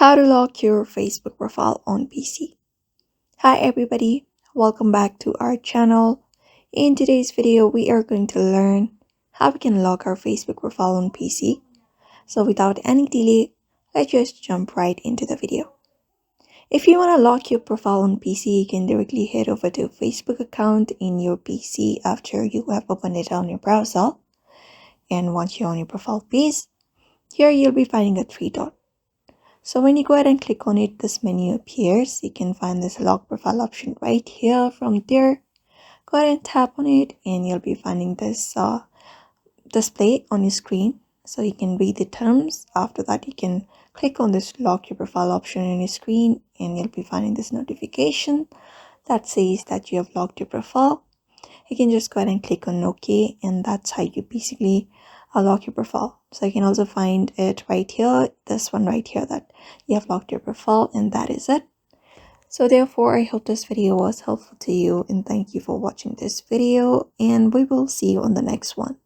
How to lock your Facebook profile on PC. Hi everybody, welcome back to our channel. In today's video, we are going to learn how we can lock our Facebook profile on PC. So without any delay, let's just jump right into the video. If you want to lock your profile on PC, you can directly head over to Facebook account in your PC after you have opened it on your browser. And once you're on your profile page, here you'll be finding a three dot. So when you go ahead and click on it, this menu appears. You can find this lock profile option right here. From there, go ahead and tap on it and you'll be finding this display on your screen. So you can read the terms. After that, you can click on this lock your profile option on your screen and you'll be finding this notification that says that you have locked your profile. You can just go ahead and click on OK, and that's how you basically lock your profile. So you can also find it right here, this one right here, that you have locked your profile, and that is it. So therefore, I hope this video was helpful to you, and thank you for watching this video, and we will see you on the next one.